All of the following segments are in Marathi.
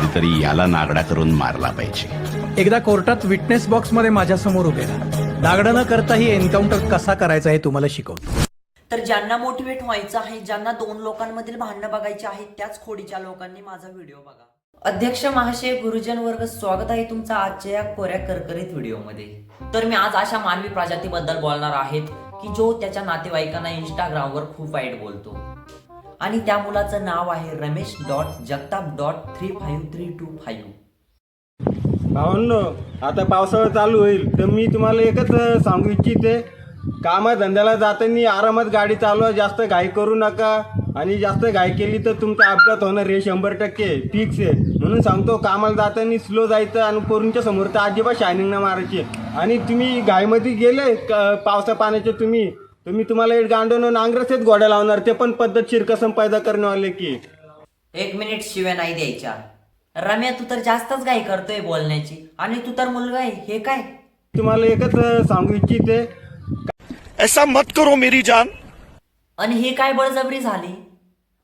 कोणीतरी याला नागडा करून मारला पाहिजे. एकदा कोर्टात विटनेस बॉक्स मध्ये माझ्यासमोर उभे राहा. दागडा न करताही एन्काउंटर कसा करायचा हे तुम्हाला शिकवतो. तर ज्यांना मोटिवेट व्हायचं आहे, ज्यांना दोन लोकांमधील भांडणं बघायची आहेत, त्याच खोडीच्या लोकांनी माझा व्हिडिओ बघा. अध्यक्ष महाशय, गुरुजन वर्ग, स्वागत आहे तुमचं आजच्या या कोऱ्या करकरीत व्हिडिओमध्ये. तर मी आज अशा मानवी प्रजातीबद्दल बोलणार आहेत की जो त्याच्या नातेवाईकांना इंस्टाग्रामवर खूप वाईट बोलतो. आणि त्या मुलाचं नाव आहे रमेश.जगताप.35325. भावांनो, आता पावसाळा चालू होईल तर मी तुम्हाला एकच सांगू इच्छिते, कामाधंद्याला जाताना आरामात गाडी चालवा, जास्त घाई करू नका. आणि जास्त घाई केली तर तुमचा अपघात होणार हे 100% फिक्स आहे. म्हणून सांगतो, कामाला जाताना स्लो जायचं आणि पोरूंच्या समोर तर अजिबात शायनिंग न मारायची. आणि तुम्ही घाईमध्ये गेले पावसा पाण्याचे तुम्ही तुम्हाला एक गांडून नांगरसेच घोड्या लावणार, ते पण पद्धतशीर कसम पैदा करण्यावाले की. 1 मिनिट शिव्या नाही द्यायच्या. रम्या, तू तर जास्तच घाई करतोय बोलण्याची, आणि तू तर मुलगा आहे. हे काय? तुम्हाला एकच सांगू इच्छिते, ऐसा मत करो मेरी जान. आणि हे काय बळजबरी झाली?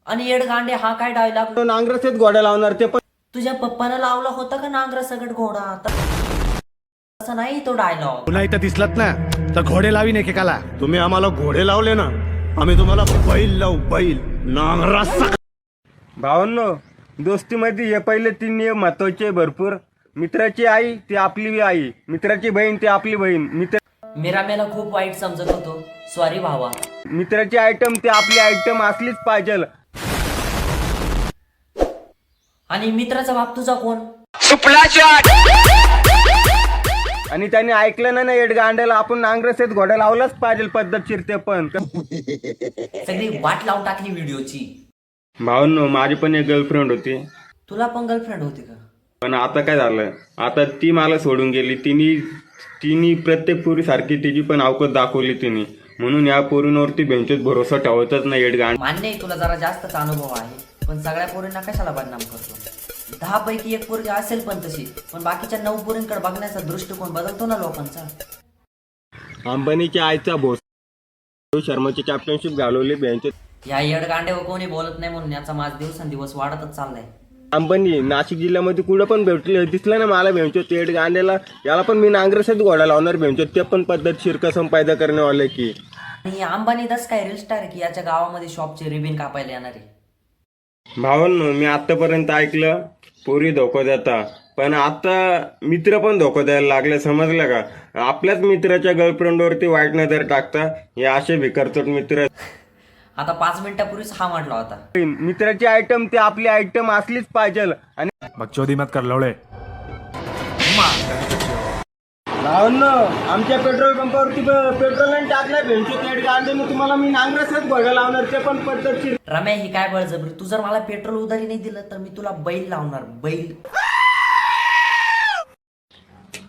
आणि येडगांडे हा काय डायलॉग? नांगरसेच घोड्या लावणार, ते पण तुझ्या पप्पानं लावला होता का नांगर सगट घोडा? असं नाही तो डायलॉग. पुन्हा इथं दिसलात ना तर घोडे लावीन एकेकाला. तुम्ही आम्हाला घोडे लावले ना, आम्ही तुम्हाला बैल लावू, बैल नांगरा. भावांनो, दोस्तीमध्ये हे पहिले 3 नियम महत्वाचे भरपूर. मित्राची आई ती आपली आई, मित्राची बहीण ती आपली बहीण. मी रम्याला खूप वाईट समजत होतो, सॉरी भावा. मित्राची आयटम ती आपली आयटम असलीच पाहिजे. आणि मित्राचा बाप तुझा कोण? आणि त्याने ऐकलं ना एडगांड्याला, आपण नांगरसेत घोडा लावलाच पाहिजे पद्धतशीर, ते पण. सगळी वाट लावून टाकली व्हिडिओची. भावांनो, माझी पण एक गर्लफ्रेंड होती. तुला पण गर्लफ्रेंड होती का? पण आता काय झालं, आता ती मला सोडून गेली. तिने प्रत्येक पोरी सारखी तिची पण अवकत दाखवली तिने. म्हणून या पोरींवरती बेंचेत भरोसा ठेवतच नाही एडगांड. मान्य आहे, तुला जरा जास्तच अनुभव आहे, पण सगळ्या पोरींना कशाला बदनाम करतो? 10 पैकी 1 पोरगी असेल पण तशी, पण बाकीच्या 9 पोरींकडे बघण्याचा दृष्टिकोन बदलतो ना लोकांचा. अंबानीच्या आईचा भोस शर्माची चॅम्पियनशिप घालवली बेंचेत. या येडगांड्यावर कोणी बोलत नाही म्हणून याचा माझ दिवसेंदिवस वाढतच चाललाय. अंबानी नाशिक जिल्ह्यामध्ये कुठं पण भेटले दिसलं ना मला बेंचोत तेड गांड्याला, याला पण मी नांगरसेच घोडा लावणार बेंचोत, ते पण पद्धतशीर कसम पैदा करण्यावाले की. आणि अंबानी दस काय रील स्टार की याच्या गावामध्ये शॉपचे रिबिन कापायला येणार आहे? भावांनो, मी आतापर्यंत ऐकलं पोरी धोका देता, पण आता मित्र पण धोका द्यायला लागले, समजलं का? आपल्याच मित्राच्या गर्लफ्रेंडवरती वाईट नजर टाकता हे असे भिकारचोट मित्र. आता 5 मिनिटापूर्वीच हा म्हटला होता. मित्राची आयटम ती आपली आयटम असलीच पाहिजे. आणि बकचोदी मत कर लवळे. भावांनो, आमच्या पेट्रोल पंपावरती पेट्रोल टाकलाय बेंचो तेड गांड्याने, तुम्हाला मी नांगरसेच घोडा लावणार, ते पण पद्धतशीर. रम्या, ही काय बळजबरी? तू जर मला पेट्रोल उधारी नाही दिलं तर मी तुला बैल लावणार, बैल.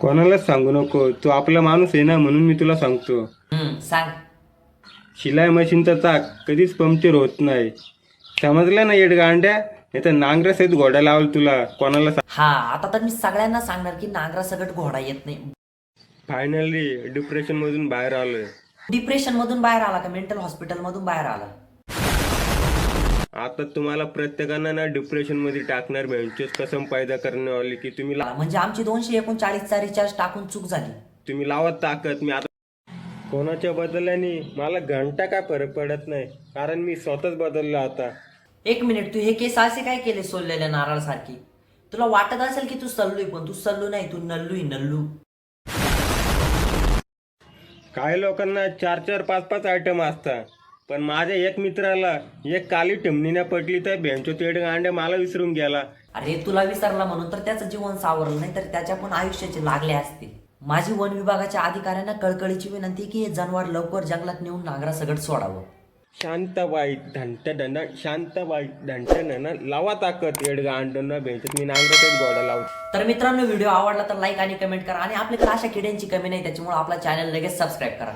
कोणालाच सांगू नको, तू आपला माणूस आहे ना, म्हणून मी तुला सांगतो. सांग. शिलाई मशीनचा चाक कधीच पंक्चर होत नाही, समजलं ना एडगांड्या? नाही तर नांगरसेच घोडा लावल तुला, कोणाला. हा, आता तर मी सगळ्यांना सांगणार की नांगरा सगट घोडा येत नाही. फायनली डिप्रेशन मधून बाहेर आलोय. डिप्रेशन मधून बाहेर आला का मेंटल हॉस्पिटल मधून बाहेर आला? आता तुम्हाला प्रत्येकांना ना डिप्रेशन मध्ये टाकणार बेंचेस कसम पैदा करण्यावाली की. तुम्ही म्हणजे आमची 239चा रिचार्ज टाकून चूक झाली. तुम्ही लावत ताकद. मी आता कोणाच्या बदलल्याने मला घंटा काय फरक पडत नाही, कारण मी स्वतःच बदललो आता. 1 मिनिट, तू हे केस असे काय केले सोललेल्या नारळासारखी? तुला वाटत असेल की तू सल्लूय, पण तू सल्लू नाही, तू नल्लूय, नल्लू. काही लोकांना 4-4, 5-5 आयटम असतात, पण माझ्या एक मित्राला एक काली टिमणीने पटली तर बेंचो तेड गांड्या मला विसरून गेला. अरे, तुला विसरला म्हणून तर त्याचं जीवन सावरलं, नाही तर त्याच्या पण आयुष्याचे लागले असते. माझी वन विभागाच्या अधिकाऱ्यांना कळकळीची विनंती की हे जनावर लवकर जंगलात नेऊन नांगरा सगट सोडावं. शांताबाई धंट शांताबाई धंट लावा ताकद एडगांड्यांना बेंचत मी नांगरसेच घोडा लावतो. तर मित्रांनो, व्हिडिओ आवडला तर लाईक आणि कमेंट करा, आणि आपल्याकडे अशा किड्यांची कमी नाही, त्याच्यामुळे आपला चॅनल लगेच सबस्क्राईब करा.